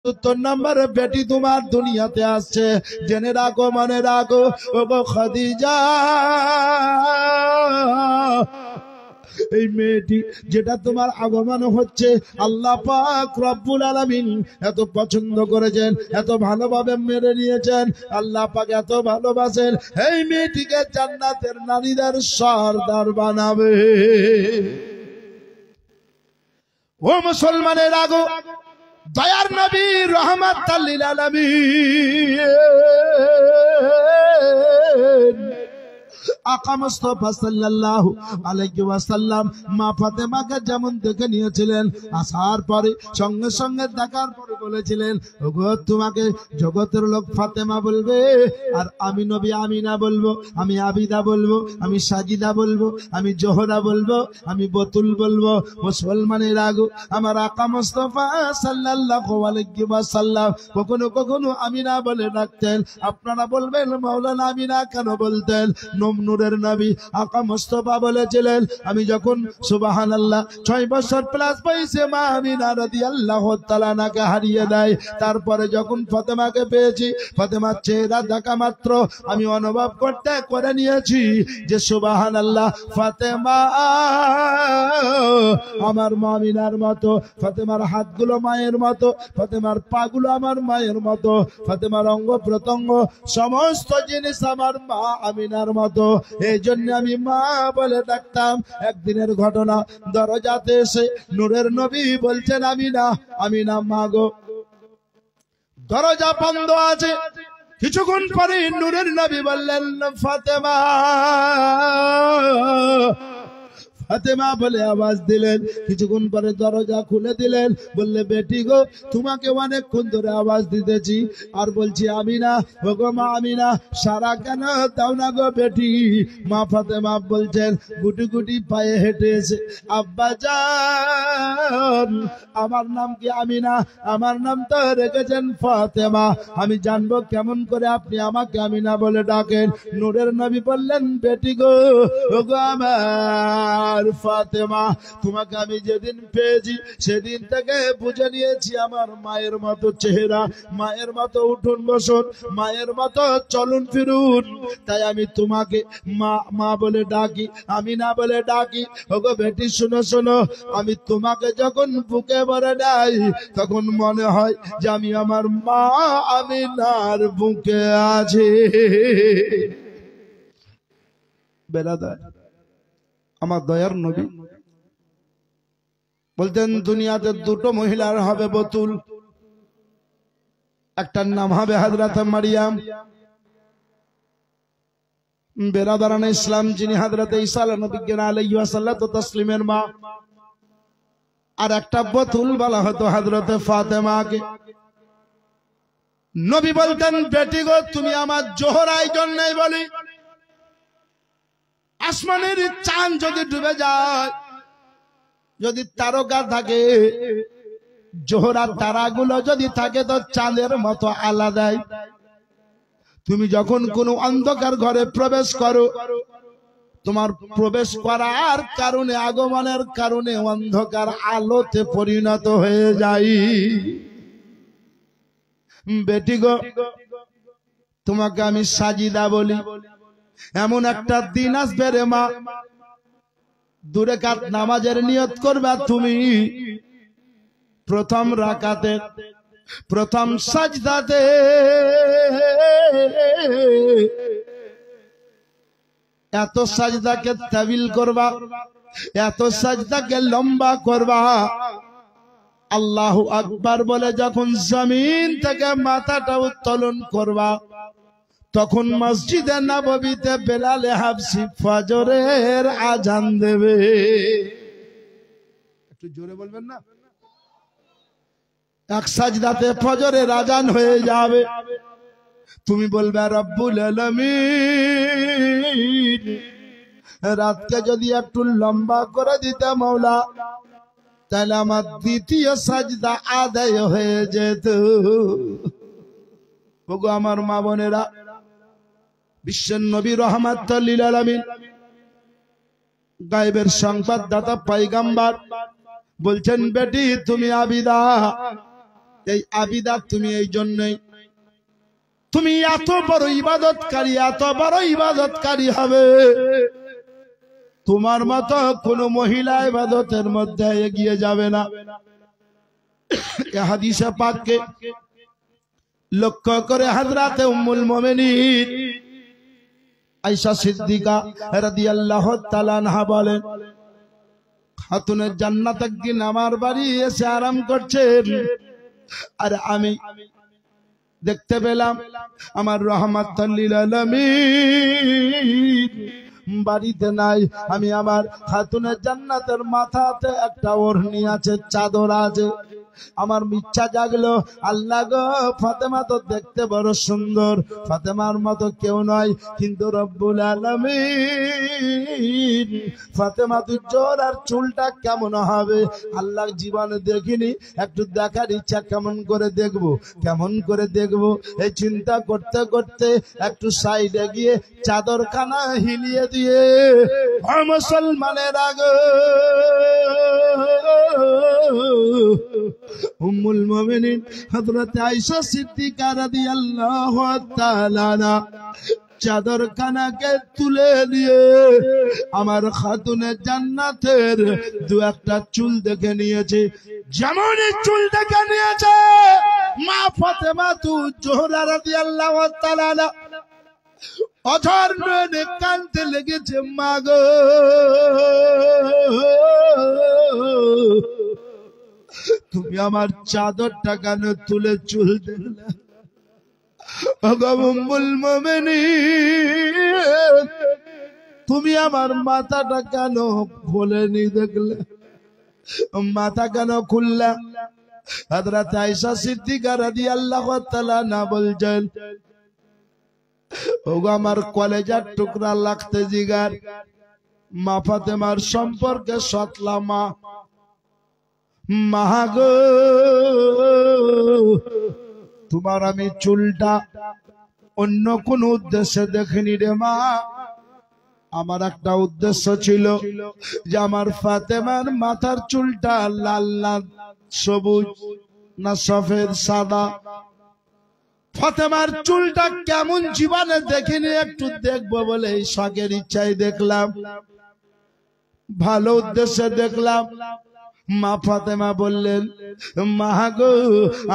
72 নম্বরে বেটি তোমার দুনিয়াতে আসছে, জেনে রাখো, মনে রাখো, ওগো খাদিজা, এই মেয়েটি যেটা তোমার আগমন হচ্ছে আল্লাহ পাক রব্বুল আলামিন এত পছন্দ করেছেন, এত ভালোভাবে মেনে নিয়েছেন, আল্লাহ পাক এত ভালোবাসেন, এই মেয়েটিকে জান্নাতের নারীদের সরদার বানাবে। ও মুসলমানের আগো, দয়ার নবী রহমাতাল লিল আলামিন আকা মুস্তাফা সাল্লাল্লাহু আলাইহি ওয়াসাল্লাম মা ফাতেমাকে যেমন দেখে নিয়েছিলেন, আসার পরে সঙ্গে সঙ্গে দেখার পরে বলেছিলেন, ওগো তোমাকে জগতের লোক ফাতেমা বলবে, আর আমি নবী আমিনা বলবো, আমি আবিদা বলবো, আমি সাজিদা বলবো, আমি জোহরা বলবো, আমি বতুল বলবো। মুসলমানের আগো, আমার আকা মুস্তাফা সাল্লাল্লাহু আলাইহি ওয়াসাল্লাম কখনো কখনো আমিনা বলে ডাকতেন। আপনারা বলবেন মাওলানা আমিনা কেন বলতেন? নূরের নবী আকা মুস্তাফা বলেছিলেন, আমি যখন সুবহানাল্লাহ 6 বছর প্লাস বয়সে মা আমিনা রাদিয়াল্লাহু তাআলা আনহাকে হারিয়ে দেয়, তারপরে যখন ফাতেমাকে পেয়েছি, ফাতেমার চেহারা দেখা মাত্র আমি অনুভব করতে করে নিয়েছি যে সুবহানাল্লাহ, ফাতেমা আমার মা আমিনার মতো, ফাতেমার হাতগুলো মায়ের মতো, ফাতেমার পাগুলো আমার মায়ের মতো, ফাতেমার অঙ্গ প্রত্যঙ্গ সমস্ত জিনিস আমার মা আমিনার মতো। এই জন্য আমি মা বলে ডাকতাম। একদিনের ঘটনা, দরজাতে এসে নূরের নবী বলছেন, আমিনা, আমিনা মা গো। দরজা বন্ধ আছে। কিছুক্ষণ পরে নূরের নবী বললেন, ফাতেমা, ফাতেমা বলে আওয়াজ দিলেন। কিছুক্ষণ পরে দরজা খুলে দিলেন, বললে, বেটি গো, তোমাকে অনেকক্ষণ ধরে আওয়াজ দিতেছি আর বলছি আমিনা, ওগো মা আমিনা, সারা কেন দাও না গো বেটি? মা ফাতেমা বলছেন, গুটি গুটি পায়ে হেঁটে এসে, আব্বা জান, আমার নাম কি আমিনা? আমার নাম তো রেখেছেন ফাতেমা, আমি জানবো কেমন করে আপনি আমাকে আমিনা বলে ডাকেন? নূরের নবী বললেন, বেটি গো, ওগো আমার ফাতেমা, তোমাকে আমি যেদিন পেয়েছি সেদিন থেকে বুঝে নিয়েছি আমার মায়ের মতো চেহারা, মায়ের মতো উঠুন বসুন, মায়ের মতো চলুন ফিরুন, তাই আমি তোমাকে মা মা বলে ডাকি, আমি না বলে ডাকি। ওগো বেটি, শোনো শোনো, আমি তোমাকে যখন বুকে ভরে দেই তখন মনে হয় যে আমি আমার মা আমিনার বুকে আছি। বেরাদার, আমার দয়ার নবী বলতেন, দুনিয়াতে দুটো মহিলার হবে বতুল, একটার নাম হবে হযরত মারিয়াম, বেরাদারান ইসলাম, যিনি হযরত ঈসা আলাইহিস সালাতু তাসলিমের মা, আর একটা বতুল বলা হতো হযরত ফাতেমাকে। নবী বলতেন, বেটি গো, তুমি আমার জোহরা, এই জন্যই বলি, আসমানের চাঁদ যদি ডুবে যায়, যদি তারকা থাকে, জোহরার তারাগুলো যদি থাকে তো চাঁদের মতো আলাদাই। তুমি যখন কোনো অন্ধকার ঘরে প্রবেশ করো, তোমার প্রবেশ করার কারণে, আগমনের কারণে অন্ধকার আলোতে পরিণত হয়ে যায়। বেটি গো, তোমাকে আমি সাজিদা বলি। এমন একটা দিন আসবে রে মা, 2 রাকাত নামাজের নিয়ত করবে তুমি, প্রথম রাকাতে, প্রথম সাজদাতে এত সাজদাকে তাবিল করবা, এত সাজদাকে লম্বা করবা, আল্লাহু আকবার বলে যখন জমিন থেকে মাথাটা উত্তোলন করবা, তখন মসজিদে নববীতে বেলালে হাবশি ফজরের আজান দেবে। একটু জোরে বলবেন না? এক সাজদাতে ফজরের আজান হয়ে যাবে। তুমি বলবে, রব্বুল আলামিন, রাতকে যদি একটু লম্বা করে দিতে মাওলা, তাহলে আমার দ্বিতীয় সাজদা আদায় হয়ে যেত। ওগো আমার মা বোনেরা, বিশ্বের নবী রহমাতুল লিল আলামিন, গায়েবের সংবাদদাতা পয়গম্বর বলছেন, বেটি তুমি আবিদা, এই আবিদা তুমি এই জন্যই তুমি এত বড় ইবাদতকারী হবে, তোমার মতো কোন মহিলা ইবাদতের মধ্যে এগিয়ে যাবে না। এই হাদিসে পাককে লক্ষ্য করে হযরতে উম্মুল মুমিনিন আয়েশা সিদ্দিকা রাদিয়াল্লাহু তাআলা আনহা বলেন, খাতুনে জান্নাত একদিন আমার বাড়ি এসে আরাম করছেন, আর আমি দেখতে পেলাম আমার রাহমাতুল লিল আলামিন বাড়িতে নাই। আমি আমার খাতুনে জান্নাতের মাথাতে একটা ওড়নি আছে, চাদর আছে। আমার ইচ্ছা জাগলো, আল্লাহ গো, ফাতেমা তো দেখতে বড় সুন্দর, ফাতেমার মতো কেউ নয়, কিন্তু রব্বুল আলামিন ফাতেমা তুজ্জোর আর চুলটা কেমন হবে আল্লাহ জীবনে দেখিনি, একটু দেখার ইচ্ছা, কেমন করে দেখবো। এই চিন্তা করতে করতে একটু সাইডে গিয়ে চাদরখানা হিলিয়ে দিয়ে, মুসলমানের আগে উম্মুল মুমিনিন হযরত আয়েশা সিদ্দিকা রাদিয়াল্লাহু তাআলা আনহা চাদরখানাকে তুলে দিয়ে আমার খাতুনে জান্নাতের দু একটা চুল দেখে নিয়েছে। যেমনই চুল দেখে নিয়েছে, মা ফাতেমা জোহরা রাদিয়াল্লাহু তাআলা আনহা অঝর নয়নে কাঁদতে লেগেছে, মা গো, তুমি আমার চাদরটা কেন তুলে চুল দিলে? উম্মুল মুমিনিন, তুমি আমার মাথাটা কেন খোলেনি দেখলে? মাথা কেন খুললা? হযরত আয়েশা সিদ্দিকা রাদিয়াল্লাহু তাআলা আনহা বলছেন, ওগো আমার কলেজার টুকরা লাগতে জিগার, মা ফাতেমার সম্পর্কে সতলা মা গো, তোমার আমি চুলটা অন্য কোন উদ্দেশ্যে দেখিনি রে মা। আমার একটা উদ্দেশ্য ছিল যে আমার ফাতেমার মাথার চুলটা লাল লাল, সবুজ না সফেদ সাদা, ফাতেমার চুলটা কেমন জীবনে দেখিনি, একটু দেখবো বলে এই শখের ইচ্ছায় দেখলাম, ভালো উদ্দেশ্যে দেখলাম। মা ফাতেমা বললেন, মা গো,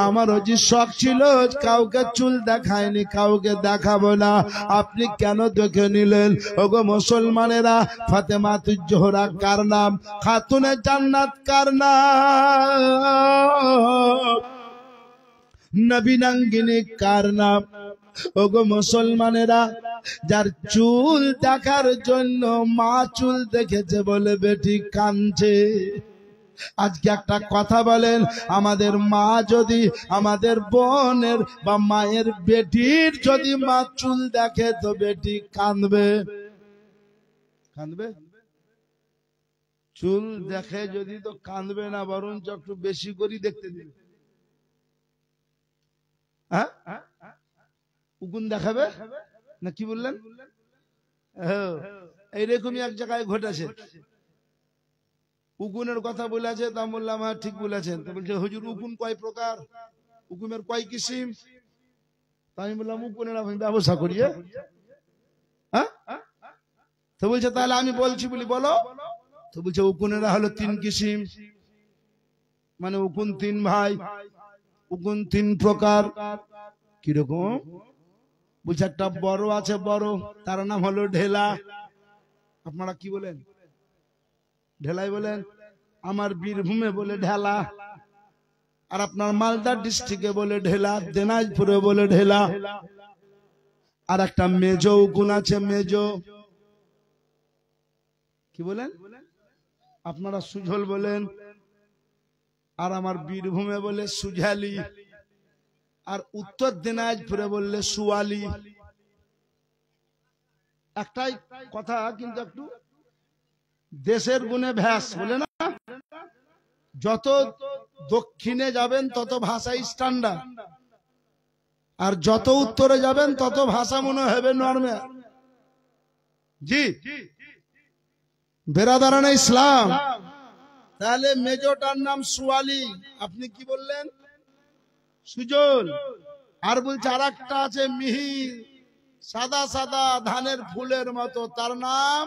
আমারও যে শখ ছিল, কাউকে চুল দেখায়নি, কাউকে দেখাবো না, আপনি কেন দেখে নিলেন? ওগো মুসলমানেরা, ফাতেমা তুজ্জোহরা কার নাম? খাতুনে জান্নাত কার নাম? নবীনাঙ্গিনী কার নাম? ওগো মুসলমানেরা, যার চুল দেখার জন্য মা চুল দেখেছে বলে বেটি কাঁদছে। আজকে একটা কথা বলেন, আমাদের মা যদি, আমাদের বোনের বা মায়ের বেটির যদি মা চুল দেখে তো বেটি কাঁদবে? চুল দেখে যদি তো কাঁদবে না, বরঞ্চ একটু বেশি করে দেখতে দিবে। হ্যাঁ, উকুন দেখাবে না, কি বললেন? এইরকমই এক জায়গায় ঘটেছে, উকুনের কথা বলেছে, তা বললাম হ্যাঁ ঠিক বলেছেন। তো বলছে, হুজুর উকুন কয় প্রকার, উকুনের কয় কিসিম? আমি বললাম, উকুনের আমি ব্যবসা করি। হ্যাঁ, তো বলছে তাহলে আমি বলছি বলি বলো। তো বলছে উকুনেরা হলো 3 কিসিম, মানে উকুন 3 ভাই, উকুন 3 প্রকার। কিরকম? বলছে একটা বড় আছে, বড়, তার নাম হলো ঢেলা। আপনারা কি বলেন? ঢেলাই বলেন। আমার বীরভূমে বলে ঢেলা, আর আপনার মালদা ডিস্ট্রিক্টে বলে ঢেলা, দিনাজপুরে বলে ঢেলা। আর একটা মেজো উকুন আছে, মেজো। কি বলেন? আপনারা সুঝল বলেন, আর আমার বীরভূমে বলে সুঝালি, আর উত্তর দিনাজপুরে বললে সুয়ালি। একটাই কথা, কিন্তু একটু দেশের গুণে ভ্যাস বলে না। যত দক্ষিণে যাবেন তত ভাষা স্ট্যান্ডার্ড, আর যত উত্তরে যাবেন তত ভাষা মনে হবে নরমাল। জি বেরাদারানে ইসলাম। তাহলে মেজোটার নাম সুয়ালি, আপনি কি বললেন? সুজল। আর বলছে আর একটা আছে মিহি, সাদা সাদা ধানের ফুলের মতো, তার নাম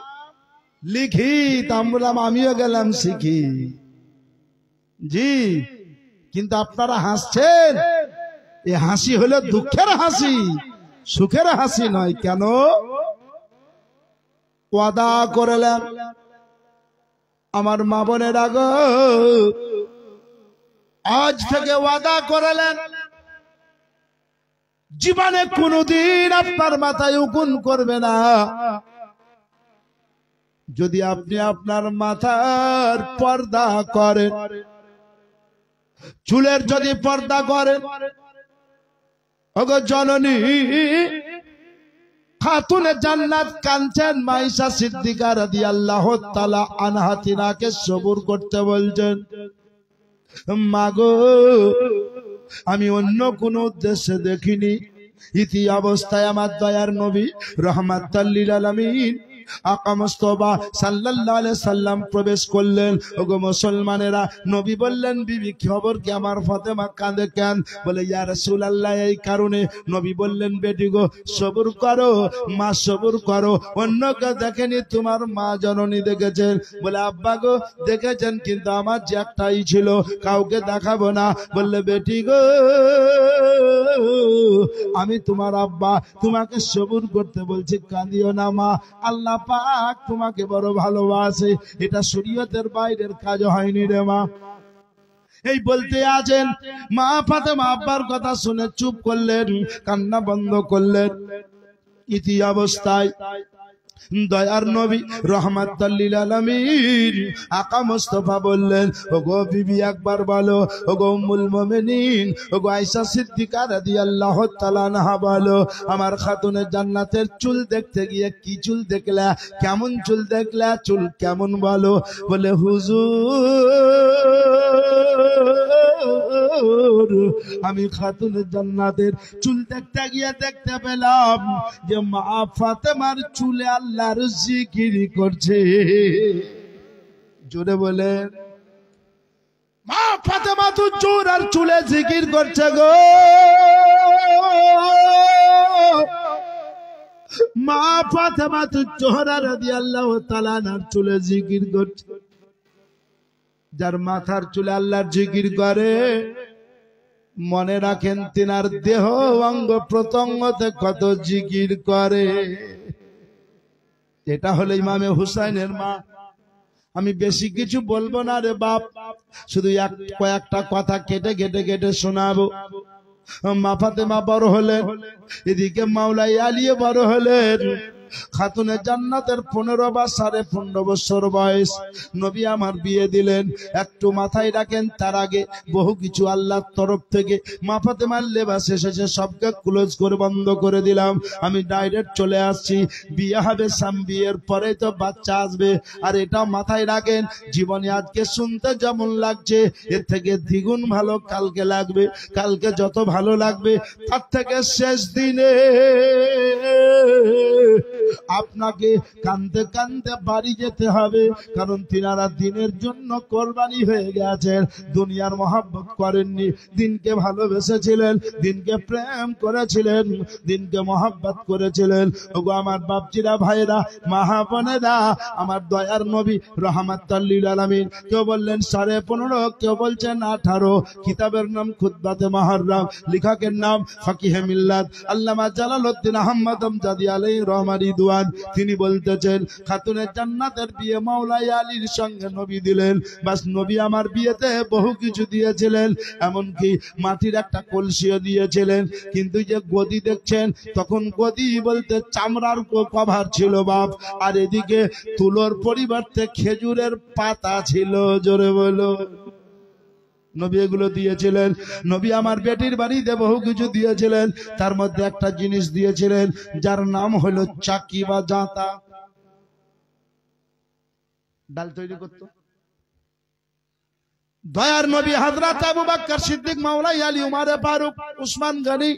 লিখিত। আমি বললাম আমিও গেলাম শিখি। জি, কিন্তু আপনারা হাসছেন, এ হাসি হলো দুঃখের হাসি, সুখের হাসি নয়। কেন? ওয়াদা করলাম আমার মা বোনেরা গো, আজ থেকে ওয়াদা করলেন জীবনে কোনদিন আপনার মাথায় উকুন করবে না। যদি আপনি আপনার মাথার পর্দা করেন, চুলের যদি পর্দা করেন, ওগো জননী খাতুনে জান্নাত কাঁদছেন মাইশা সিদ্দিকা রাদিয়াল্লাহু তাআলা আনহা, তিনাকে সবুর করতে বলছেন। মাগো আমি অন্য কোন উদ্দেশ্যে দেখিনি, ইতি অবস্থায় আমার দয়ার নবী রাহমাতাল লিল আলামিন আকা মুস্তাফা সাল্লাল্লাহু আলাইহি সাল্লাম প্রবেশ করলেন। ওগো মুসলমানেরা, নবী বললেন বিবি খবর কি আমার ফাতেমা কাঁদে কেন? বলে ইয়া রাসূলুল্লাহ এই কারণে। নবী বললেন বেটি গো সবুর করো, মা সবুর করো, অন্যকে দেখেনি তোমার মা জননী দেখেছেন। বলে আব্বা গো দেখেছেন, কিন্তু আমার যে একটাই ছিল, কাউকে দেখাবো না। বললে বেটি গো আমি তোমার আব্বা, তোমাকে সবুর করতে বলছি, কাঁদিও না মা, আল্লাহ পাক তোমাকে বড় ভালোবাসে, এটা শরীয়তের বাইরের কাজ হয়নি রে মা। এই বলতে আছেন মা ফাতেমা আব্বার কথা শুনে চুপ করলেন, কান্না বন্ধ করলেন। ইতি অবস্থায় দয়ার নবী রাহমাতাল লিল আলামিন আকা মুস্তাফা বললেন, ওগো বিবি একবার বলো, ওগো উম্মুল মুমিনিন, ওগো আয়েশা সিদ্দিকা রাদিয়াল্লাহু তাআলা আনহা বলো, আমার খাতুনে জান্নাতের চুল দেখতে গিয়ে কি চুল দেখলা, কেমন চুল দেখলা, চুল কেমন বলো? বলে হুজুর আমি খাতুনে জান্নাতের চুল দেখতে গিয়ে দেখতে পেলাম যে মা ফাতেমার চুলে আল্লাহর জিকির করছে। জোরে বলে মা ফাতেমা তো জোর আর চুলে জিকির করছে গো। মা ফাতেমা তো জোহরা রাদিয়াল্লাহু তাআলা আনহার চুলে জিকির করছে। যার মাথার চুলে আল্লাহর জিকির করে, মনে রাখেন তিনার দেহ অঙ্গ প্রত্যঙ্গতে কত জিকির করে। এটা হলো ইমামে হুসাইনের মা। আমি বেশি কিছু বলবো না রে বাপ, শুধু কয়েকটা কথা কেটে কেটে কেটে শোনাবো। মা ফাতেমা বড় হলেন, এদিকে মাওলাই আলী বড় হলেন। খাতুনে জান্নাতের 15 বা 15.5 বছর বয়স, নবী আমার বিয়ে দিলেন। একটু মাথায় রাখেন, তার আগে বহু কিছু আল্লাহর তরফ থেকে মা ফাতেমার লেবাস এসেছে, সবকে ক্লোজ করে বন্ধ করে দিলাম। আমি ডাইরেক্ট চলে আসছি, বিয়ে হবে, বিয়ের পরে তো বাচ্চা আসবে। আর এটা মাথায় রাখেন, জীবনে আজকে শুনতে যেমন লাগছে, এর থেকে দ্বিগুণ ভালো কালকে লাগবে। কালকে যত ভালো লাগবে, তার থেকে শেষ দিনে আপনাকে কাঁদতে কাঁদতে বাড়ি যেতে হবে, কারণ তিনারা দিনের জন্য কোরবানি হয়ে গেছেন। দুনিয়ার মহব্বত করেননি, দিনকে ভালোবেসেছিলেন, দিনকে প্রেম করেছিলেন, দিনকে মহব্বত করেছিলেন। ওগো আমার বাপজিরা, ভাইরা, মা বোনেরা, আমার দয়ার নবী রাহমাতাল লিল আলামিন, কেউ বললেন 15.5, কেউ বলছেন 18। কিতাবের নাম খুতবাতে মুহররম, লেখকের নাম ফাকিহে মিল্লাত আল্লামা জালালউদ্দিন আহমদ আমজাদি আলাইহি রহমান রিদওয়ান। তিনি বলতেছেন খাতুনে জান্নাতের বিয়ে মাওলাই আলীর সঙ্গে নবী দিলেন। বাস নবী আমার বিয়েতে বহু কিছু দিয়েছিলেন, এমনকি মাটির একটা কলসিও দিয়েছিলেন। কিন্তু যে গদি দেখছেন, তখন গদি বলতে চামড়ার কভার ছিল বাপ, আর এদিকে তুলোর পরিবর্তে খেজুরের পাতা ছিল। জোরে বলো। নবী এগুলো দিয়েছিলেন। নবী আমার বেটির বাড়িতে বহু কিছু দিয়েছিলেন, তার মধ্যে একটা জিনিস দিয়েছিলেন যার নাম হলো চাকি বা জাঁতা। ডাল তৈরি করতো দয়ার নবী হযরত আবু বকর সিদ্দিক, মাওলাই আলী, উমর ফারুক, উসমান গনি,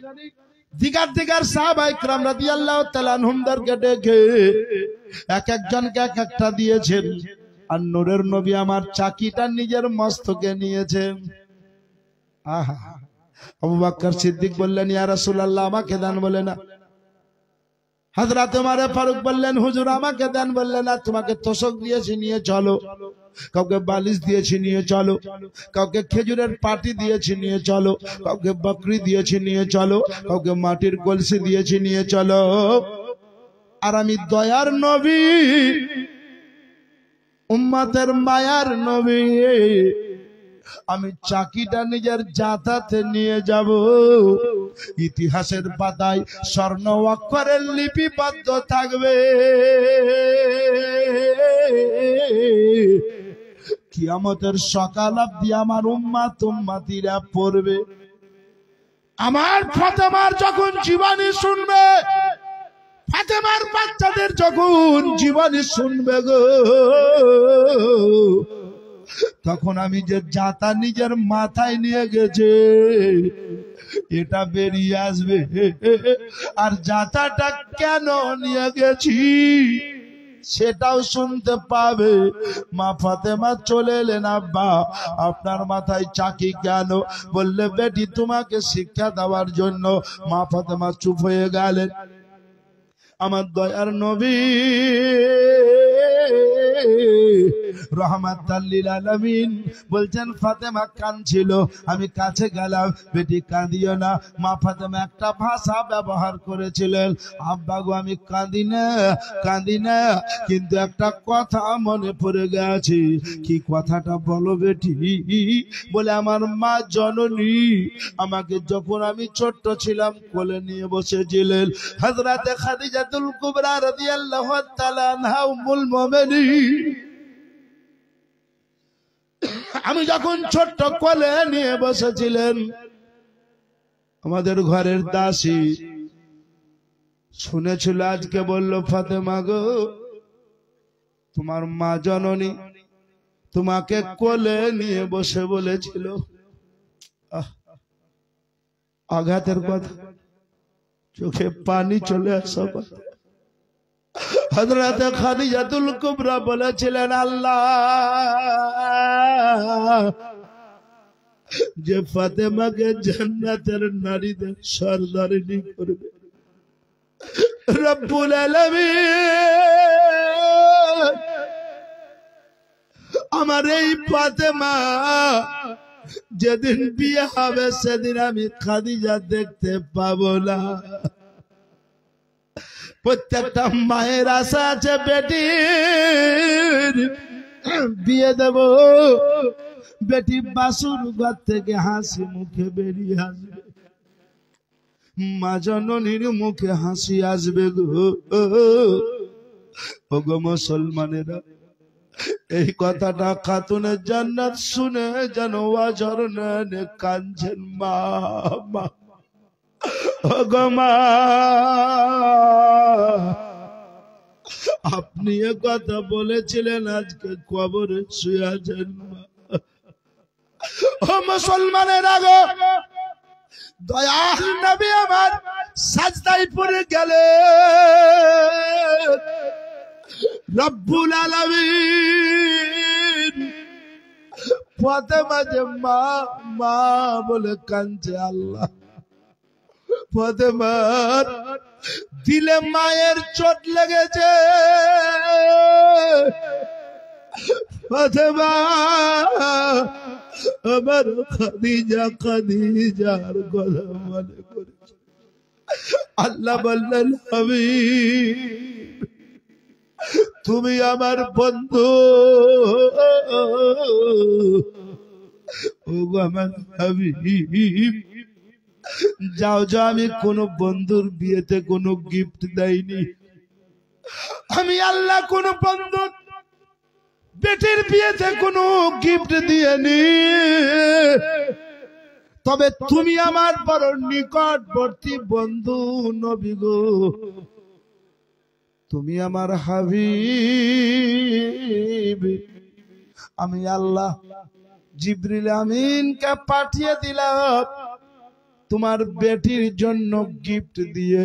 দিগার সাহাবায়ে কিরাম রাদিয়াল্লাহু তাআলা আনহুমদেরকে ডেকে এক একজনকে এক একটা দিয়েছেন। আর নূরের নবী আমার চাকিটা নিজের মস্তকে নিয়েছেন। আহা, আবু বকর সিদ্দিক বললেন, ইয়া রাসূলুল্লাহ আমাকে দেন, বলে না। হযরত ওমর ফারুক বললেন, হুজুর আমাকে দেন, বললেন না। তোমাকে তোশক দিয়েছি, নিয়ে চলো। কাউকে বালিশ দিয়েছি, নিয়ে চলো। কাউকে খেজুরের পাটি দিয়েছি, নিয়ে চলো। কাউকে বকরি দিয়েছি, নিয়ে চলো। কাউকে মাটির কলসি দিয়েছি, নিয়ে চলো। আর আমি দয়ার নবী, উম্মতের মায়ার নবী, আমি চাকিটা নিজের জাতাতে নিয়ে যাব। ইতিহাসের পাতায় স্বর্ণ অক্ষরের লিপিবদ্ধ থাকবে। কিয়ামতের সকাল অবধি আমার উম্মত উম্মতিরা পড়বে। আমার ফাতেমার যখন জীবনী শুনবে, ফাতেমার বাচ্চাদের যখন জীবনী শুনবে গো, তখন আমি যে জাতা নিজের মাথায় নিয়ে গেছে এটা বেরিয়ে আসবে। আর জাতাটা কেন নিয়ে গেছি সেটাও শুনতে পাবে। মা ফাতেমা চলে এলেন, আব্বা আপনার মাথায় চাকি কেন? বললে, বেটি তোমাকে শিক্ষা দেওয়ার জন্য। মা ফাতেমা চুপ হয়ে গেলেন। আমার দয়ার নবী রহমাতাল লিল আলামিন বলছেন, ফাতেমা কাঁদছিল। আমি কাছে গেলাম, বেটি কাঁদিও না। মা ফাতেমা একটা ভাষা ব্যবহার করেছিলেন, আব্বা গো আমি কাঁদি না, কাঁদি না, কিন্তু একটা কথা মনে পড়ে গেছে। কি কথাটা বলো বেটি? বলে, আমার মা জননী আমাকে যখন আমি ছোট্ট ছিলাম কোলে নিয়ে বসেছিলেন। হযরতে খাদিজাতুল কুবরা রাদিয়াল্লাহু তাআলা আনহা উম্মুল মুমিনিন, আমি যখন ছোট্ট কোলে নিয়ে বসেছিলেন, আমাদের ঘরের দাসী শুনেছিল। আজকে বলল, ফাতেমা গো তোমার মা জননী তোমাকে কোলে নিয়ে বসে বলেছিল। আঘাতের কথা, চোখে পানি চলে আসা কথা। হযরতে খাদিজাতুল কুবরা বলেছিলেন, আল্লাহ যে ফাতেমাকে জান্নাতের নারীদের সরদারিনী করবে, রব্বুল আলামিন আমার এই ফাতেমা যেদিন বিয়ে হবে সেদিন আমি খাদিজা দেখতে পাবো না। প্রত্যেকটা মায়ের আশা আছে বেটির বিয়ে দেব, বেটি বাসুর ঘর থেকে হাসি মুখে বেরিয়ে আসবে, মা জননীর মুখে হাসি আসবে গো। ওগো মুসলমানেরা, এই কথাটা খাতুনের জান্নাত শুনে যেন ওয়াজর নয়নে কাঁদছেন। মা মা, ওগো মা, আপনি এ কথা বলেছিলেন, আজকে কবরে শুয়ে আছেন। ও মুসলমানেরা গো, দয়াল নবী আমার সাজদায় পড়ে গেলেন। রব্বুল আলামিন ফাতেমা যে মা মা বলে কাঁদছে, আল্লাহ ফাতেমার দিলে মায়ের চোট লেগেছে। ফাতেমা আমার খাদিজা খাদিজার কথা মনে করেছে। আল্লাহ বললেন, হাবিব তুমি আমার বন্ধু, ও আমার হাবিব যাও যাও, আমি কোন বন্ধুর বিয়েতে কোন গিফট দেয়নি। আমি আল্লাহ কোন বন্ধু বেটির বিয়েতে কোন গিফট দিয়েনি। তবে তুমি আমার বড় নিকটবর্তী বন্ধু নবী গো, তুমি আমার হাবিব। আমি আল্লাহ জিবরিল আমিনকে পাঠিয়ে দিলাম তোমার বেটির জন্য গিফট দিয়ে।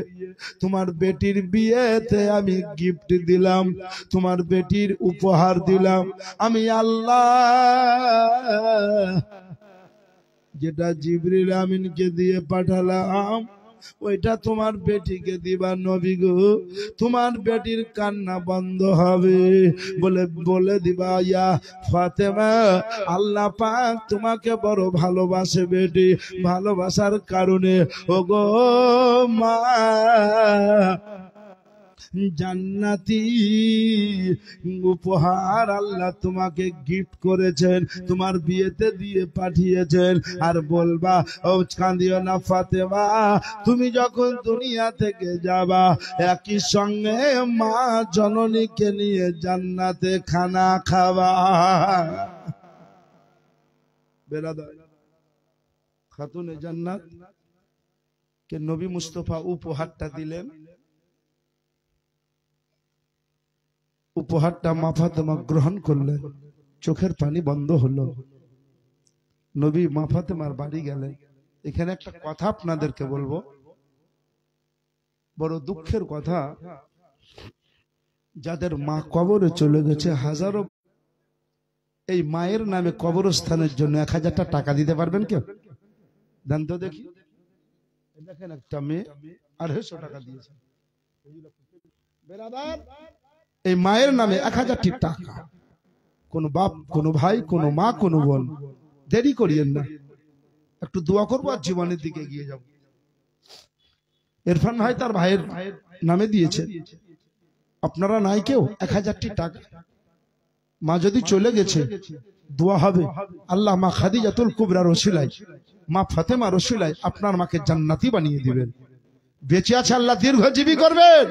তোমার বেটির বিয়েতে আমি গিফট দিলাম, তোমার বেটির উপহার দিলাম। আমি আল্লাহ যেটা জিবরিল আমিনকে দিয়ে পাঠালাম ওইটা তোমার বেটিকে দিবা নবী গো, তোমার বেটির কান্না বন্ধ হবে। বলে দিবা ইয়া ফাতেমা, আল্লাহ পাক তোমাকে বড় ভালোবাসে বেটি, ভালোবাসার কারণে ওগো মা জান্নাতি উপহার আল্লাহ তোমাকে গিফট করেছেন, তোমার বিয়েতে দিয়ে পাঠিয়েছেন। আর বলবা ও কাঁদিও না ফাতেমা, তুমি যখন দুনিয়া থেকে যাবা একই সঙ্গে মা জননীকে নিয়ে জান্নাতে খানা খাবা। বেরাদার খাতুনে জান্নাত কে নবী মুস্তাফা উপহারটা দিলেন। উপহারটা মা ফাতেমা গ্রহণ করলেন, চোখের পানি বন্ধ হলো। নবী মা ফাতেমার বাড়ি গেলেন। এখানে একটা কথা আপনাদেরকে বলবো, বড় দুঃখের কথা, যাদের মা কবরে চলে গেছে হাজারো, এই মায়ের নামে কবরস্থানের জন্য 1000টা টাকা দিতে পারবেন কেউ? দেন তো দেখি। দেখেন একটা মেয়ে 250 টাকা দিয়েছে। বেরাদার, এই মায়ের নামে 1000টি টাকা। কোন বাপ, কোন ভাই, কোন মা, কোন বোন, দেরি করিয়েন না, একটু দোয়া করবো আর জীবনের দিকে এগিয়ে যাব। ইরফান ভাই তার ভাইয়ের নামে দিয়েছে, আপনারা নাই কেউ 1000টি টাকা। মা যদি চলে গেছে দোয়া হবে, আল্লাহ মা খাদিজাতুল কুবরার ওসিলায়, মা ফাতেমার ওসিলায় আপনার মাকে জান্নাতি বানিয়ে দিবেন। বেঁচে আছে আল্লাহ দীর্ঘজীবী করবেন।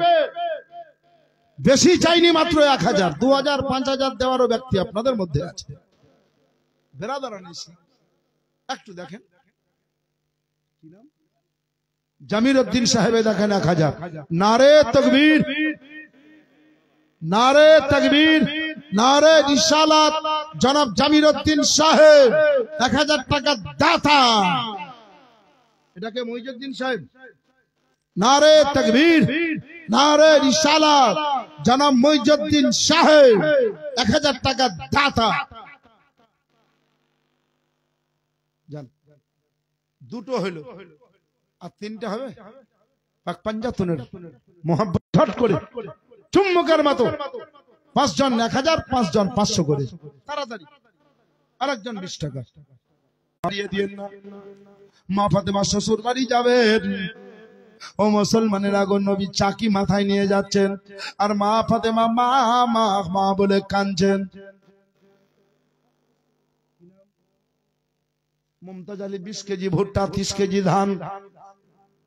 বেশি চাইনি, মাত্র 1000, 2000, 5000 দেওয়ারও ব্যক্তি আপনাদের মধ্যে আছে। একটু দেখেন জামির উদ্দিন সাহেবে, দেখেন 1000। নারে তাকবীর, নারে তাকবীর, নারে রিসালাত। জনাব জামির উদ্দিন সাহেব 1000 টাকা দাতা। এটাকে মহিউদ্দিন সাহেব। নারে তাকবীর, নারে রিসালাত। জনাব মহিউদ্দিন সাহেব 1000 টাকা দাতা। দুটো হলো আর তিনটা হবে। পাক পাঞ্জাতনের মোহাম্মত ঝট করে চুম্বকের মতো 5 জন 1000, 5 জন 500 করে তাড়াতাড়ি। আরেকজন 20 টাকা দিয়ে দিয়েন না। মা ফাতেমা শ্বশুর বাড়ি যাবেন। ও মুসলমানের আগো, নবী চাকি মাথায় নিয়ে যাচ্ছেন আর মা ফাতেমা মা মা মা বলে কাঁদছেন। মুমতাজ আলী 20 কেজি ভুট্টা, 30 কেজি ধান,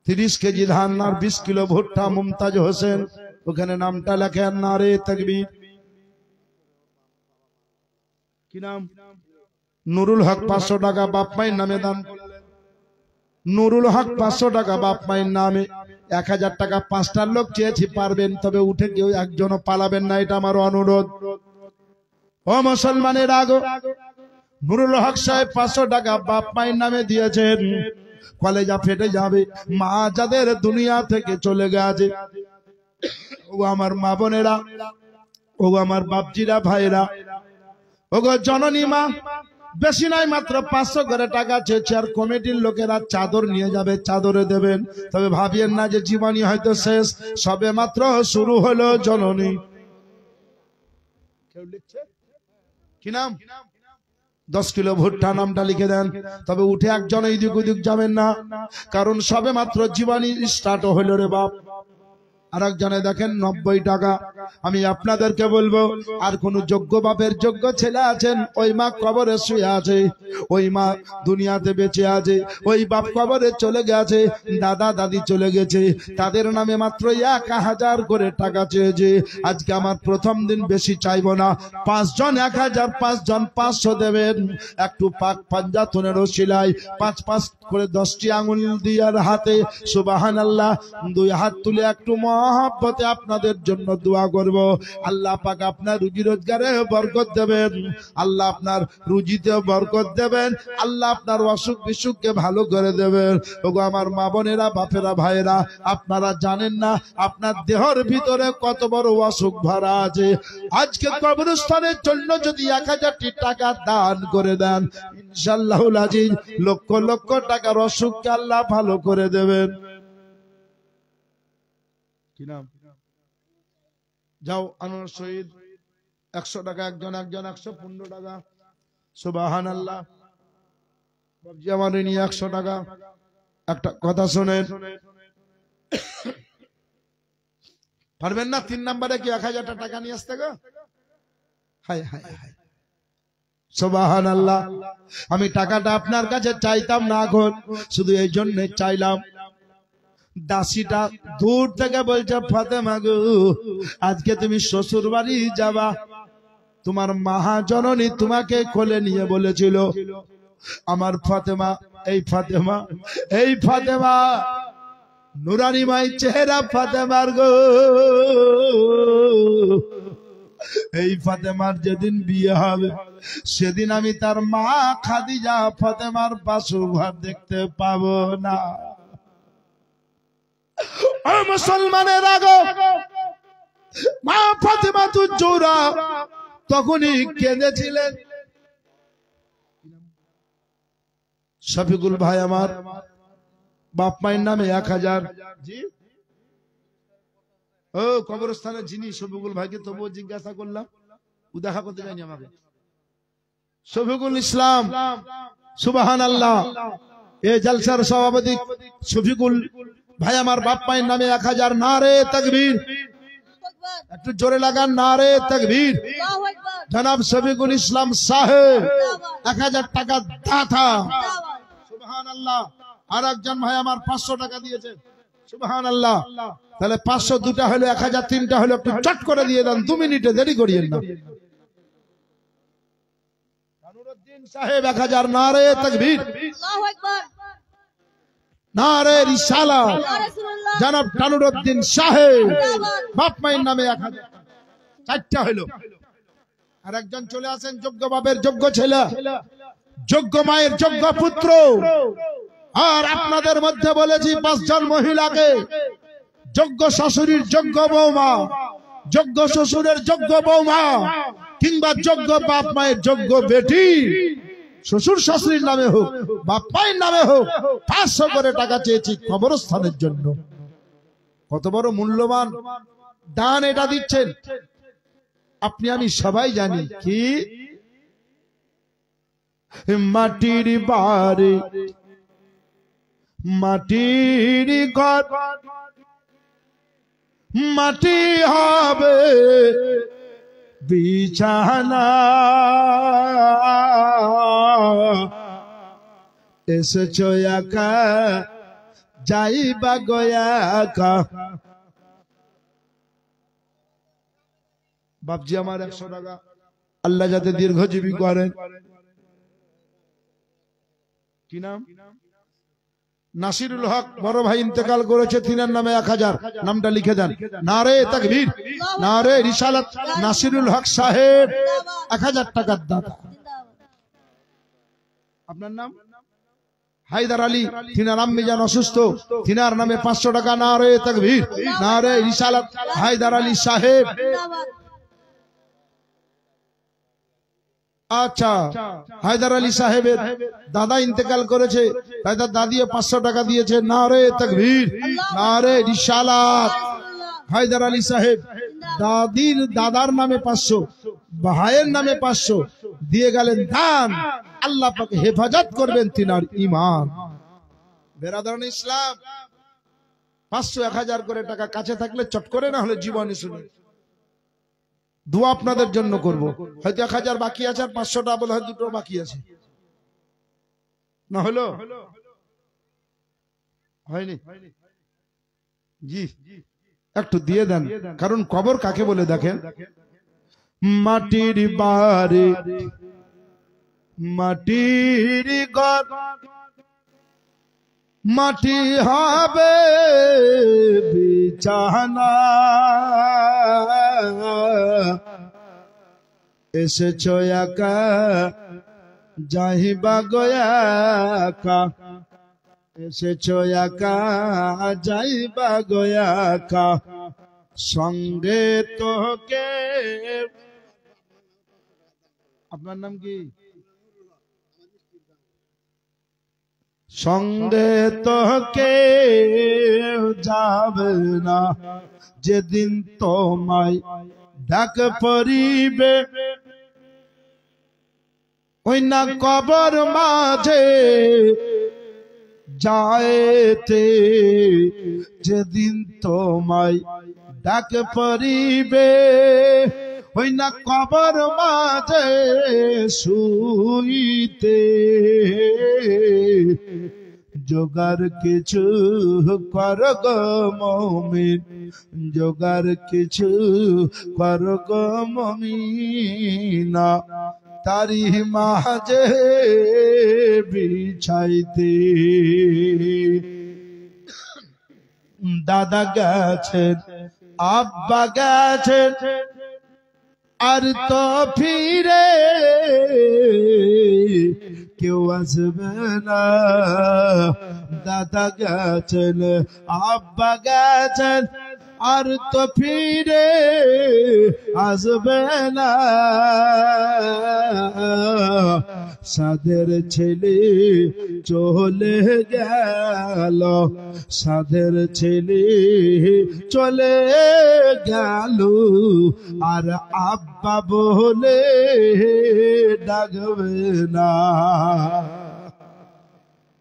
30 কেজি ধান আর 20 কিলো ভুট্টা। মুমতাজ হোসেন ওখানে নামটা লেখেন। নারে তাকবীর। কি নাম? নুরুল হক 500 টাকা বাপ মায়ের নামে দান করলেন। নুরুল হক 500 টাকা বাপ মায়ের নামে। 1000 টাকা 5টা লোক চেয়েছি, পারবেন, তবে উঠে কেউ একজনও পালাবেন না, এটা আমার অনুরোধ। ও মুসলমানের আগো, নুরুল হক সাহেব 500 টাকা বাপ মায়ের নামে দিয়েছেন। কলেজা ফেটে যাবে, মা যাদের দুনিয়া থেকে চলে গেছে, ও আমার মা বোনেরা, ও আমার বাপজিরা, ভাইরা, ও গো জননী মা, বেশি নাই, মাত্র 500 করে টাকা চেয়েছে। আর কমিটির লোকেরা চাদর নিয়ে যাবে, চাদরে দেবেন। তবে ভাবিয়েন না যে জীবনী হয়তো শেষ, সবে মাত্র শুরু হলো। জননী কেউ লিখছে কি নাম? 10 কিলো ভুট্টা নামটা লিখে দেন। তবে উঠে একজন এদিক ওদিক যাবেন না, কারণ সবে মাত্র জীবনী স্টার্ট হইল রে বাপ। আর একজনে দেখেন 90 টাকা। আমি আপনাদেরকে বলবো, আর কোন যোগ্য বাপের যোগ্য ছেলে আছেন? ওই মা কবরে শুয়ে আছে, ওই মা দুনিয়াতে বেঁচে আছে, ওই বাপ কবরে চলে গেছে, দাদা দাদি চলে গেছে, তাদের নামে মাত্র 1000 করে টাকা চেয়েছে। আজকে আমার প্রথম দিন, বেশি চাইবো না। 5 জন 1000, 5 জন 500 দেবেন। একটু পাক পাঞ্জাতনের ওসিলায় 5 করে 10টি আঙুল দিয়ার হাতে সুবহানাল্লাহ 2 হাত তুলে একটু মহব্বতে আপনাদের জন্য দোয়া করব। আল্লাহ পাক আপনার রুজি রোজগারে বরকত দেবেন, আল্লাহ আপনার রুজিতে বরকত দেবেন, আল্লাহ আপনার অসুখ বিসুখকে ভালো করে দেবেন। ওগো আমার মা বোনেরা, বাপেরা, ভাইরা, আপনারা জানেন না আপনার দেহের ভিতরে কত বড় অসুখ ভরা আছে। আজকে কবরস্থানের জন্য যদি 1000টি টাকা দান করে দেন, ইনশাআল্লাহুল আজিজ লক্ষ লক্ষ টাকার অসুখকে আল্লাহ ভালো করে দেবেন। কি নাম? যাও আনোয়ার শহীদ 100 টাকা একজন, 115 টাকা। সুবহানাল্লাহ। বাবজি আমার নিয়ে 100 টাকা। একটা কথা শোনেন, পারবেন না 3 নম্বরে কি 1000 টাকা নিয়ে আসতে গো? হায় হায় হায়, সুবহানাল্লাহ। আমি টাকাটা আপনার কাছে চাইতাম না, এখন শুধু এই জন্য চাইলাম, দাসীটা দূর থেকে বলছে, ফাতেমা গো আজকে তুমি শ্বশুর বাড়ি যাবা, তোমার মহাজননী তোমাকে কোলে নিয়ে বলেছিল। আমার ফাতেমা, এই ফাতেমা, এই ফাতেমা নুরানি মাই চেহারা ফাতেমার গো, এই ফাতেমার যেদিন বিয়ে হবে সেদিন আমি তার মা খাদিজা ফাতেমার বাসর ঘর দেখতে পাবো না। ও মুসলমানের আগো, মা ফাতেমা তু জোরা তখনই কেঁদেছিলেন। শফিকুল ভাই আমার বাপ মায়ের নামে 1000। জি ও কবরস্থানে যিনি শফিকুল ভাইকে তবুও জিজ্ঞাসা করলাম, ও দেখা করতে যায়নি আমাকে। শফিকুল ইসলাম, সুবহানাল্লাহ। এই জলসার সভাপতি শফিকুল ভাই আমার বাপ মায়ের নামে 1000। নারে তাকবীর, একটু জোরে লাগান, নারে তাকবীর। জনাব শফিকুল ইসলাম সাহেব 1000 টাকা দাতা, সুবহানাল্লাহ। আর একজন ভাই আমার 500 টাকা দিয়েছে, সুবহানাল্লাহ। তাহলে 500 দুটা হলো 1000, 3টা হলো, একটু চট করে দিয়ে দেন, 2 মিনিটে দেরি করিয়েন না। তানুরউদ্দিন সাহেব 1000। নারে তাকবীর, আল্লাহু আকবার, নারে রিসালাত। জনাব তানুরউদ্দিন সাহেব বাপ মায়ের নামে 1000। 4টা হলো। আর একজন চলে আসেন, যোগ্য বাপের যোগ্য ছেলে, যোগ্য মায়ের যোগ্য পুত্র। আর আপনাদের মধ্যে বলেছি 5 জন মহিলাকে, যোগ্য শাশুড়ির যোগ্য বৌমা, যোগ্য শ্বশুরের যোগ্য বৌমা, কিংবা যোগ্য বাপ মায়ের যোগ্য বেটি, শ্বশুর শাশুড়ির নামে হোক, বাপ মায়ের নামে হোক, 500 করে টাকা চেয়েছি কবরস্থানের জন্য। কত বড় মূল্যবান দান এটা দিচ্ছেন, আপনি আমি সবাই জানি। কি মাটির বাড়ি, মাটির ঘর, মাটি হবে বিছানা, এসেছো একা যাইবা গয়াকা। বাপজি আমার 100 টাকা, আল্লাহ যাতে দীর্ঘজীবী করেন। কি নাম? নাসিরুল হক বড় ভাই ইন্তেকাল করেছে, তিনার নামে 1000। নামটা লিখে দেন। নারে তাকবীর, নারে রিসালাত। নাসিরুল হক সাহেব 1000 টাকার দাতা। আপনার নাম? হায়দার আলী, তিনার আম্মি যান অসুস্থ, তিনার নামে 500 টাকা। নারে তাকবীর, নারে রিসালাত। হায়দার আলী সাহেব। আচ্ছা, হায়দার আলী সাহেবের দাদা ইন্তেকাল করেছে, তাই তার দাদিও 500 টাকা দিয়েছে। নারে তাকবীর, নারে রিসালাত। হায়দার আলী সাহেব দাদির দাদার নামে 500, ভাইয়ের নামে 500 দিয়ে গেলেন দান। আল্লাহ পাক হেফাজত করবেন তিনার ঈমান। বেরাদরান ইসলাম, 500, 1000 করে টাকা কাছে থাকলে চট করে, না হলে জীবনে শুনুন দোয়া আপনাদের জন্য করব। হয়তো 1000 বাকি আছে, আর 500 টা বলে হয়তো 2টো বাকি আছে, না হলো হয়নি। জি একটু দিয়ে দেন, কারণ কবর কাকে বলে দেখেন। মাটির বাড়ি, মাটির ঘর, মাটি হবে বিছানা, এসেছো একা যাইবা গো একা, এসেছো একা যাইবা গো একা, সঙ্গে তোকে। আপনার নাম কি? সঙ্গে তোকে যাবে না, যেদিন তোমায় ডাক পড়িবে, ওই না কবর মাঝে যাইতে, যেদিন তোমায় ডাক পড়িবে, ওই না কবর মাঝে শুইতে। জোগাড় কিছু কর গো মুমিন, জোগাড় কিছু কর গো মুমিনা, তারি মাঝে বিছাইতে। দাদা গেছেন, আব্বা গেছেন, আর তো ফিরে কেউ আসবে না। দাদা গেছেন, আব্বা গেছেন, আর তো ফিরে আসবে না। সাধের ছেলে চলে গেল, সাধের ছেলে চলে গেল, আর আব্বা বলে ডাকবে না।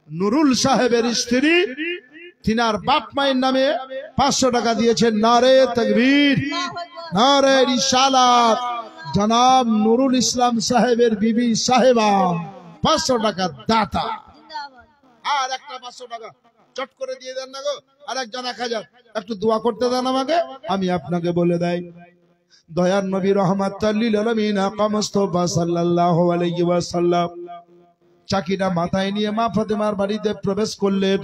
নুরুল সাহেবের স্ত্রী তিনার বাপ মায়ের নামে 500 টাকা দিয়েছেন। নারে তাকবীর, নারে রিসালাত। জনাব নুরুল ইসলাম সাহেবের বিবি সাহেবা 500 টাকা দাতা। আর একটা 500 টাকা চট করে দিয়ে দেন না গো, আর একজন 1000। একটু দোয়া করতে দেন আমাকে, আমি আপনাকে বলে দেই। দয়ার নবী রহমাতুল লিল আলামিন আকা মুস্তাফা সাল্লাল্লাহু আলাইহি ওয়াসাল্লাম চাকিটা মাথায় নিয়ে মা ফাতেমার বাড়িতে প্রবেশ করলেন।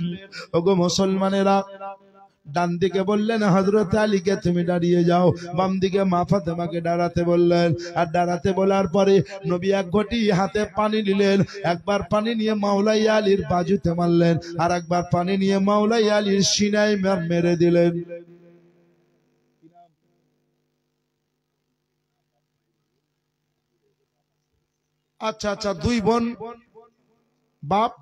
ওগো মুসলমানেরা, ডান দিকে বললেন হযরত আলীকে তুমি দাঁড়িয়ে যাও, বাম দিকে মা ফাতেমাকে দাঁড়াতে বললেন। আর দাঁড়াতে বলার পরে নবী এক ঘটি হাতে পানি নিলেন, একবার পানি নিয়ে মাওলাই আলীর বাজুতে মারলেন, আর একবার পানি নিয়ে মাওলাই আলীর সিনায় মেরে দিলেন। আচ্ছা আচ্ছা, দুই বোন, বাপ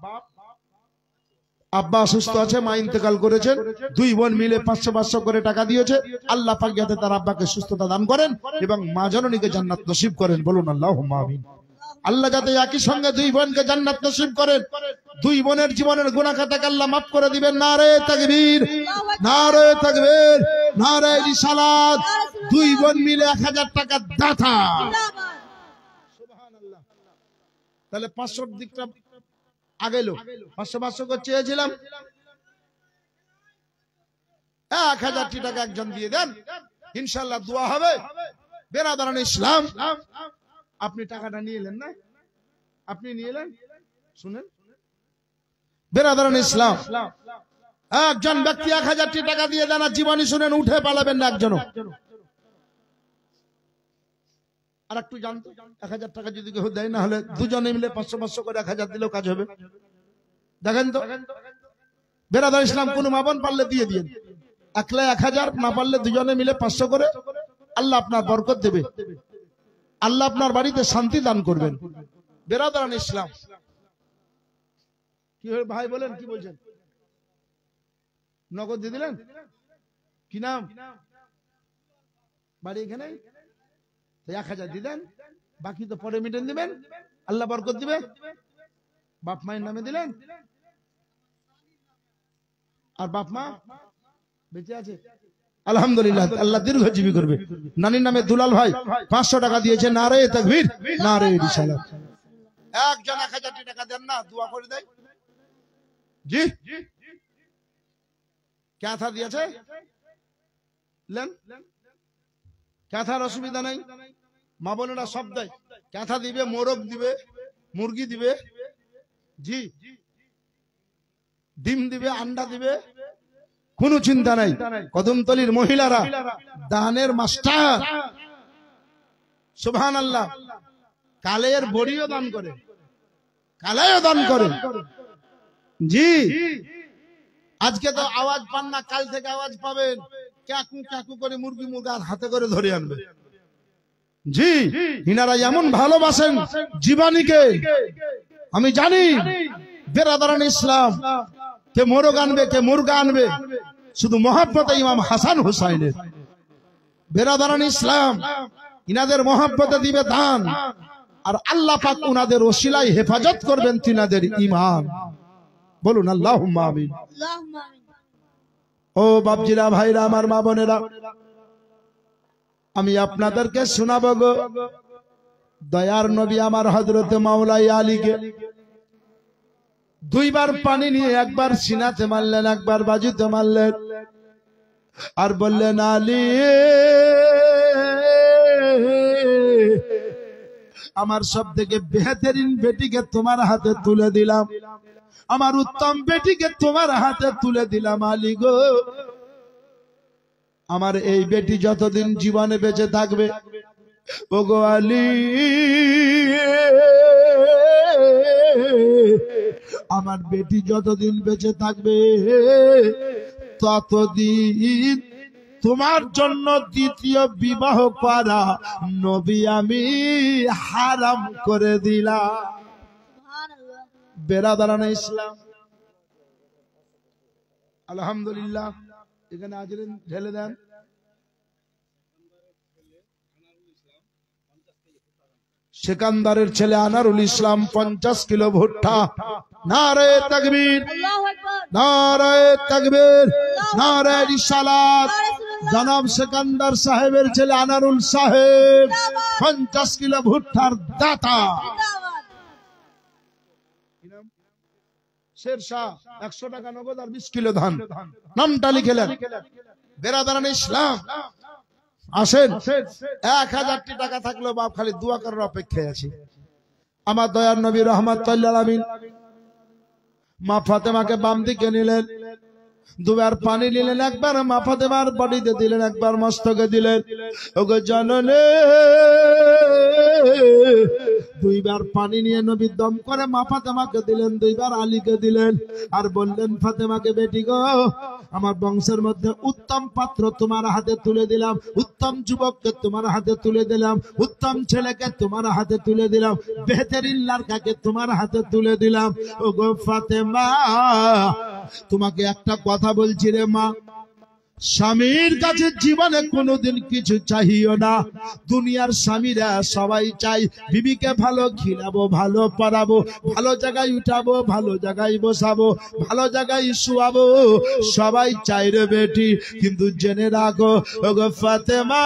আব্বা অসুস্থ আছে, মা ইন্তেকাল করেছেন, দুই বোন মিলে 500 করে টাকা দিয়েছে। আল্লাহ পাক যাতে তার আব্বাকে সুস্থতা দান করেন এবং মা জননীকে জান্নাত নসিব করেন, বলুন আল্লাহুম্মা আমিন। আল্লাহ যাতে একই সঙ্গে দুই বোনকে জান্নাত নসিব করেন, দুই বোনের জীবনের গুনাহ খাতাকে আল্লাহ মাফ করে দিবেন। নারে তাকবীর, নারে তাকবীর, নারে রিসালাত। দুই বোন মিলে 1000 টাকা দাতা। সুবহানাল্লাহ। তাহলে 500 দিকটা আগেলো, 500 করে চেয়েছিলাম, 1000 টাকা একজন দিয়ে দেন, ইনশাআল্লাহ দোয়া হবে। বেরাদারান ইসলাম, আপনি টাকাটা নিয়ে এলেন না, আপনি নিয়ে এলেন, শুনেন বেরাদারান ইসলাম, একজন ব্যক্তি 1000 টাকা দিয়ে দেন, আর জীবনী শুনেন, উঠে পালাবেন না একজনও। আর একটু জানতো 1000 টাকা যদি কেউ দেয়, না হলে দুজনে মিলে 500 করে 1000 দিলেও কাজ হবে। দেখেন তো বেরাদার ইসলাম, কোন মা বোন পারলে দিয়ে দিন, একলা 1000, না পারলে দুজনে মিলে 500 করে। আল্লাহ আপনার বরকত দেবে, আল্লাহ আপনার বাড়িতে শান্তি দান করবেন। বেরাদারান ইসলাম, কি হল ভাই বলেন, কি বলছেন? নগদ দিয়ে দিলেন? কি নাম? বাড়ি এখানে? 1000 দিলেন, বাকি তো পরে মিটেন দিবেন, আল্লাহ বরকত দিবে। বাপ মায়ের নামে দিলেন, আর বাপ মা বেঁচে আছে, আলহামদুলিল্লাহ, আল্লাহ দীর্ঘজীবী করবে। নানির নামে দুলাল ভাই 500 টাকা দিয়েছে। নারে তাকবীর, নারে রিসালাত। একজন 1000 টাকা দেন না, দোয়া করে দেয়। জি, ক্যাথা দিয়েছে, লেন, ক্যাথার অসুবিধা নাই, মা বোনেরা সব দেয়। ক্যাথা দিবে, মোরগ দিবে, মুরগি দিবে, জি, ডিম দিবে, আন্ডা দিবে, কোনো চিন্তা নাই। কদমতলির মহিলারা দানের মাস্টার, সুবহানাল্লাহ। কালের বড়িও দান করে, কালেও দান করে। জি, আজকে তো আওয়াজ পান না, কাল থেকে আওয়াজ পাবেন। ক্যাকু ক্যাকু করে মুরগি মুরগা হাতে করে ধরে আনবে। জি, ইনারা এমন ভালোবাসেন জীবানীকে, আমি জানি। বেরাদারান ইসলাম, কে মোরগ আনবে, কে মুরগা আনবে, শুধু মহব্বতে ইমাম হাসান হুসাইনের। বেরাদারান ইসলাম, ইনাদের মহব্বতে দিবে দান, আর আল্লাহ পাক উনাদের ওসিলায় হেফাজত করবেন তিনাদের ঈমান। বলুন আল্লাহুম্মা আমিন। ও বাপজিরা, ভাইরা, আমার মা বোনেরা, আমি আপনাদেরকে শোনাবো গো দয়ার নবী আমার হযরতে মাওলাই আলীকে দুইবার পানি নিয়ে একবার সিনাতে মারলেন, একবার বাজুতে মারলেন, আর বললেন, আলী আমার সব থেকে বেহতরিন বেটিকে তোমার হাতে তুলে দিলাম, আমার উত্তম বেটিকে তোমার হাতে তুলে দিলাম। আলী গো, আমার এই বেটি যতদিন জীবনে বেঁচে থাকবে, ও গো আলী, আমার বেটি যতদিন বেঁচে থাকবে ততদিন তোমার জন্য দ্বিতীয় বিবাহ করা নবী আমি হারাম করে দিলাম। বেরাদারান ইসলাম, আলহামদুলিল্লাহ। এখানে আজরিন ঢেলে দেন। সেকান্দারের ছেলে আনারুল ইসলাম 50 কিলো ভুট্টা। নারে তাকবীর, নারে তাকবীর, নারে রিসালাত। জনাব সেকান্দার সাহেবের ছেলে আনারুল সাহেব 50 কিলো ভুট্টার দাতা। শেরশাহ 100 টাকা নগদ আর 20 কিলো ধান। নামটা লিখেলেন। বেরাদারান ইসলাম, আসেন। 1000টি টাকা থাকলেও বাপ খালি দোয়া করার অপেক্ষায় আছি। আমার দয়ার নবী রাহমাতুল্লাহ আলামিন মা ফাতেমাকে বাম দিকে নিলেন, দুবার পানি নিলেন, একবার মা ফাতেমার বডিতে দিলেন, একবার মস্তকে দিলেন। ওগো জননী, দুইবার পানি নিয়ে নবী দম করে মা ফাতেমাকে দিলেন, দুইবার আলীকে দিলেন, আর বললেন, ফাতেমাকে, বেটি গো, আমার বংশের মধ্যে উত্তম পাত্র তোমার হাতে তুলে দিলাম, উত্তম যুবককে তোমার হাতে তুলে দিলাম, উত্তম ছেলেকে তোমার হাতে তুলে দিলাম, বেহতরিন লড়কাকে তোমার হাতে তুলে দিলাম। ওগো ফাতেমা, তোমাকে একটা কথা বলছি রে মা, স্বামীর কাছে জীবনে কোনোদিন কিছু চাহিও না। দুনিয়ার স্বামীরা সবাই চাই বিবিকে ভালো খিলাবো, ভালো পড়াবো, ভালো জায়গায় উঠাবো, ভালো জায়গায় বসাবো, ভালো জায়গায় শুয়াবো, সবাই চাই রে বেটি। কিন্তু জেনে রাখো ওগো ফাতেমা,